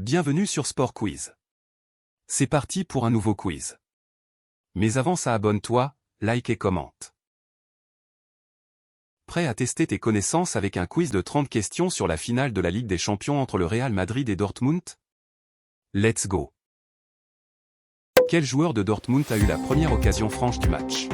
Bienvenue sur Sport Quiz. C'est parti pour un nouveau quiz. Mais avant ça, abonne-toi, like et commente. Prêt à tester tes connaissances avec un quiz de 30 questions sur la finale de la Ligue des Champions entre le Real Madrid et Dortmund? Let's go. Quel joueur de Dortmund a eu la première occasion franche du match?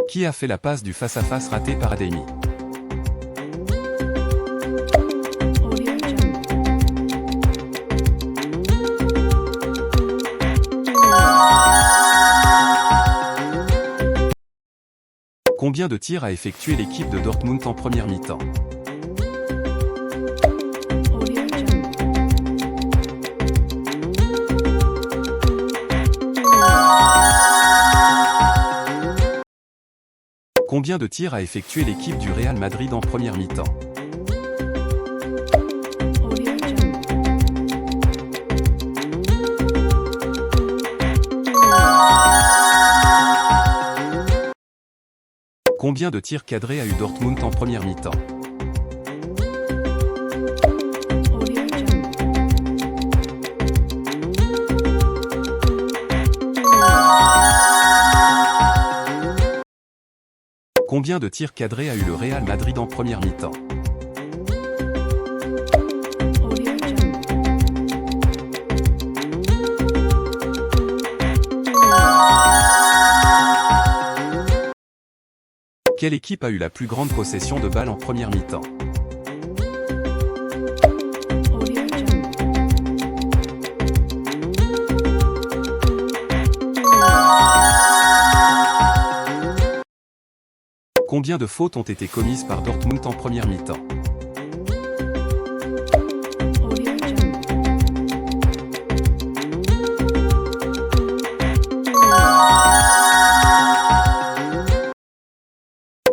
Qui a fait la passe du face-à-face raté par Adeyemi? Combien de tirs a effectué l'équipe de Dortmund en première mi-temps? Combien de tirs a effectué l'équipe du Real Madrid en première mi-temps? Combien de tirs cadrés a eu Dortmund en première mi-temps? Combien de tirs cadrés a eu le Real Madrid en première mi-temps? Quelle équipe a eu la plus grande possession de balle en première mi-temps? Combien de fautes ont été commises par Dortmund en première mi-temps?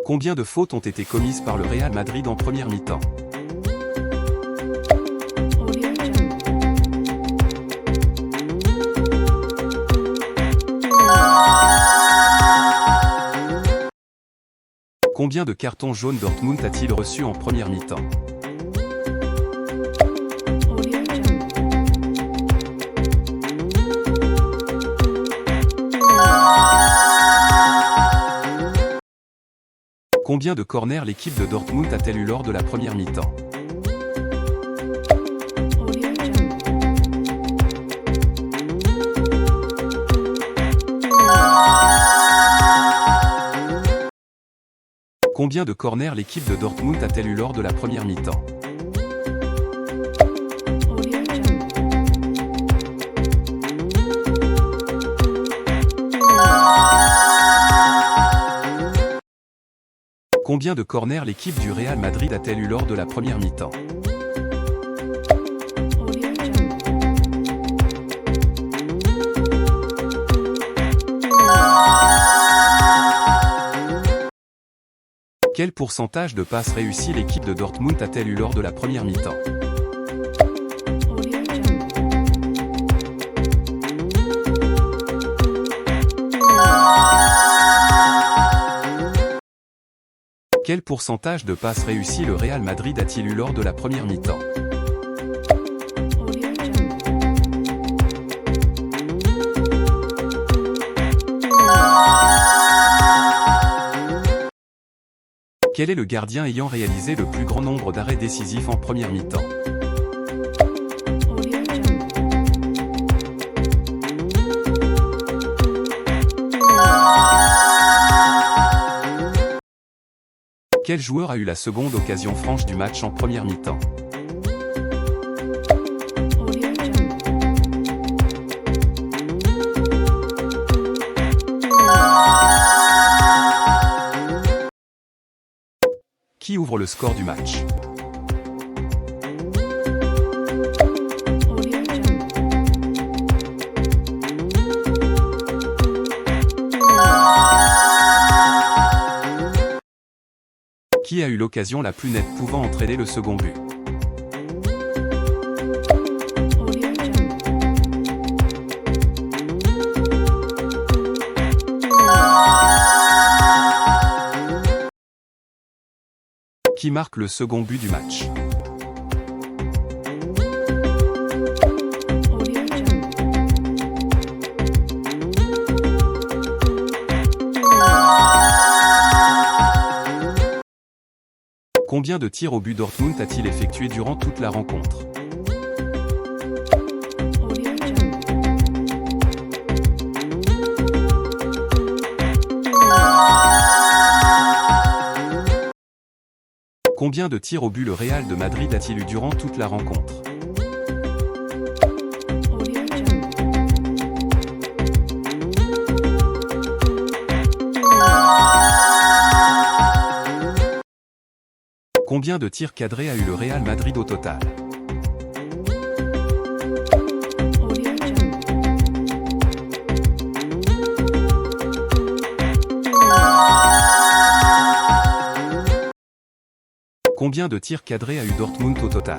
Combien de fautes ont été commises par le Real Madrid en première mi-temps? Combien de cartons jaunes Dortmund a-t-il reçu en première mi-temps? Combien de corners l'équipe de Dortmund a-t-elle eu lors de la première mi-temps? Combien de corners l'équipe de Dortmund a-t-elle eu lors de la première mi-temps? Combien de corners l'équipe du Real Madrid a-t-elle eu lors de la première mi-temps? Quel pourcentage de passes réussies l'équipe de Dortmund a-t-elle eu lors de la première mi-temps? Quel pourcentage de passes réussies le Real Madrid a-t-il eu lors de la première mi-temps? Quel est le gardien ayant réalisé le plus grand nombre d'arrêts décisifs en première mi-temps? Quel joueur a eu la seconde occasion franche du match en première mi-temps? Qui ouvre le score du match? Qui a eu l'occasion la plus nette pouvant entraîner le second but? Qui marque le second but du match? Combien de tirs au but Dortmund a-t-il effectué durant toute la rencontre? Combien de tirs au but le Real de Madrid a-t-il eu durant toute la rencontre? Combien de tirs cadrés a eu le Real Madrid au total? Combien de tirs cadrés a eu Dortmund au total?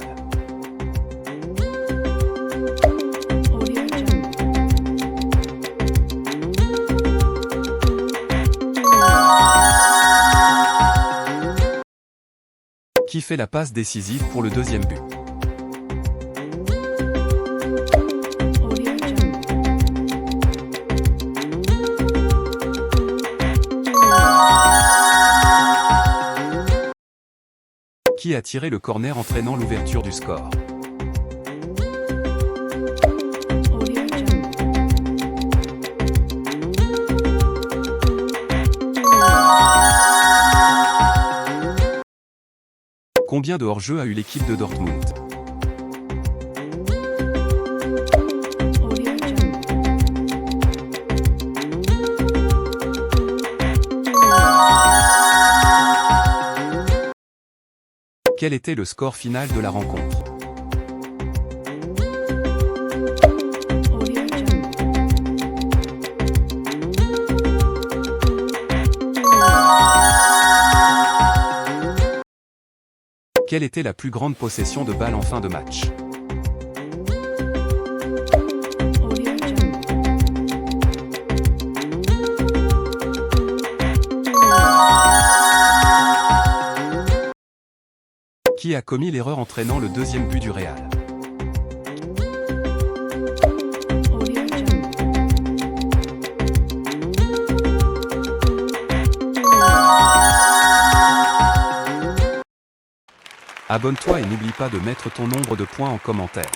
Qui fait la passe décisive pour le deuxième but? Qui a tiré le corner entraînant l'ouverture du score? Combien de hors-jeu a eu l'équipe de Dortmund? Quel était le score final de la rencontre? Quelle était la plus grande possession de balle en fin de match? Qui a commis l'erreur entraînant le deuxième but du Real? Abonne-toi et n'oublie pas de mettre ton nombre de points en commentaire.